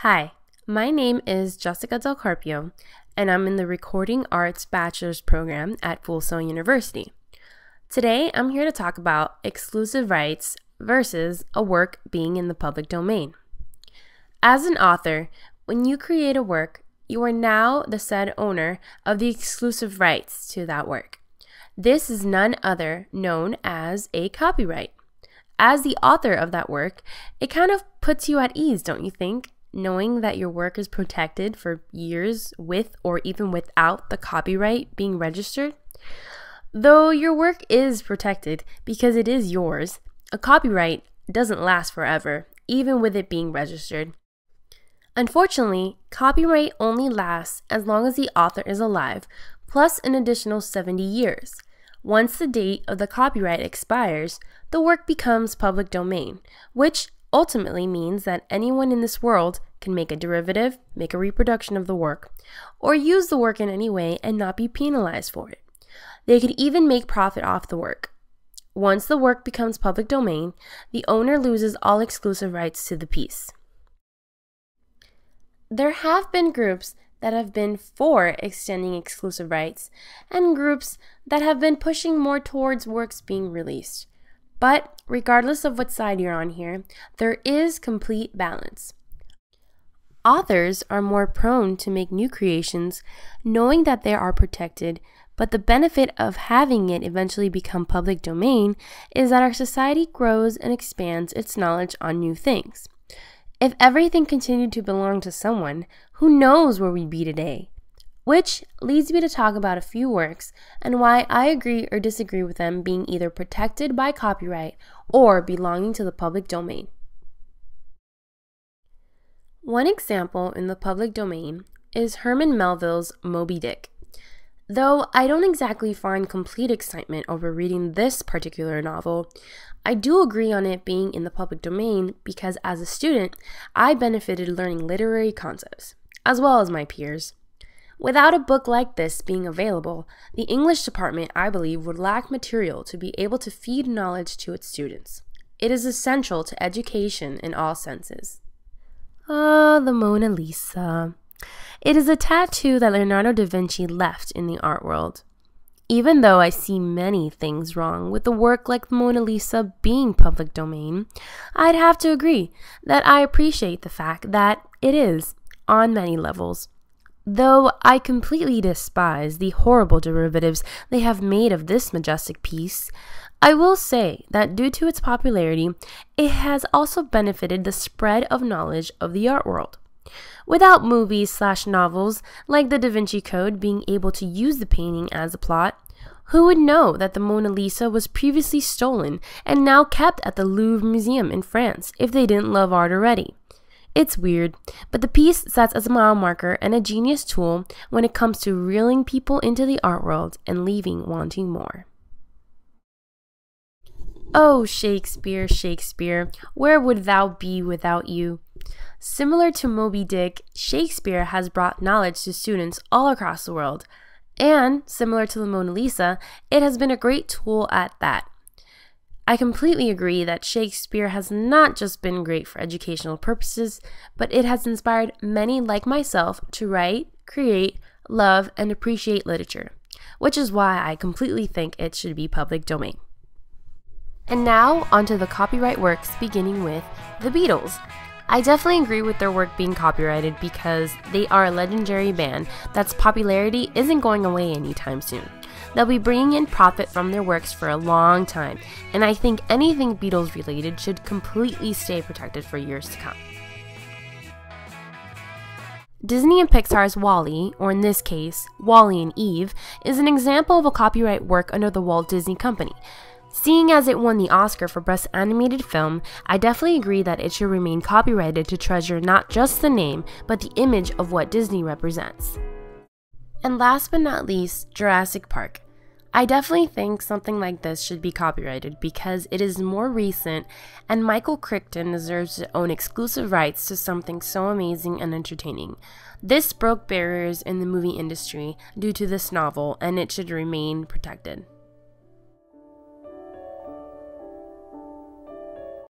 Hi, my name is Jessica Del Carpio, and I'm in the Recording Arts Bachelor's Program at Full Sail University. Today, I'm here to talk about exclusive rights versus a work being in the public domain. As an author, when you create a work, you are now the said owner of the exclusive rights to that work. This is none other known as a copyright. As the author of that work, it kind of puts you at ease, don't you think? Knowing that your work is protected for years with or even without the copyright being registered. Though your work is protected because it is yours, a copyright doesn't last forever, even with it being registered. Unfortunately, copyright only lasts as long as the author is alive, plus an additional 70 years. Once the date of the copyright expires, the work becomes public domain, which ultimately means that anyone in this world can make a derivative, make a reproduction of the work, or use the work in any way and not be penalized for it. They could even make profit off the work. Once the work becomes public domain, the owner loses all exclusive rights to the piece. There have been groups that have been for extending exclusive rights and groups that have been pushing more towards works being released. But regardless of what side you're on here, there is complete balance. Authors are more prone to make new creations knowing that they are protected, but the benefit of having it eventually become public domain is that our society grows and expands its knowledge on new things. If everything continued to belong to someone, who knows where we'd be today? Which leads me to talk about a few works and why I agree or disagree with them being either protected by copyright or belonging to the public domain. One example in the public domain is Herman Melville's Moby Dick. Though I don't exactly find complete excitement over reading this particular novel, I do agree on it being in the public domain because as a student, I benefited learning literary concepts, as well as my peers. Without a book like this being available, the English department, I believe, would lack material to be able to feed knowledge to its students. It is essential to education in all senses. The Mona Lisa. It is a tattoo that Leonardo da Vinci left in the art world. Even though I see many things wrong with a work like the Mona Lisa being public domain, I'd have to agree that I appreciate the fact that it is, on many levels. Though I completely despise the horrible derivatives they have made of this majestic piece, I will say that due to its popularity, it has also benefited the spread of knowledge of the art world. Without movies/novels like the Da Vinci Code being able to use the painting as a plot, who would know that the Mona Lisa was previously stolen and now kept at the Louvre Museum in France if they didn't love art already? It's weird, but the piece sets as a mile marker and a genius tool when it comes to reeling people into the art world and leaving wanting more. Oh, Shakespeare, Shakespeare, where would thou be without you? Similar to Moby Dick, Shakespeare has brought knowledge to students all across the world, and similar to the Mona Lisa, it has been a great tool at that. I completely agree that Shakespeare has not just been great for educational purposes, but it has inspired many like myself to write, create, love, and appreciate literature, which is why I completely think it should be public domain. And now, onto the copyright works, beginning with the Beatles. I definitely agree with their work being copyrighted because they are a legendary band that's popularity isn't going away anytime soon. They'll be bringing in profit from their works for a long time, and I think anything Beatles related should completely stay protected for years to come. Disney and Pixar's WALL-E, or in this case, WALL-E and Eve, is an example of a copyright work under the Walt Disney Company. Seeing as it won the Oscar for Best Animated Film, I definitely agree that it should remain copyrighted to treasure not just the name, but the image of what Disney represents. And last but not least, Jurassic Park. I definitely think something like this should be copyrighted because it is more recent and Michael Crichton deserves to own exclusive rights to something so amazing and entertaining. This broke barriers in the movie industry due to this novel and it should remain protected.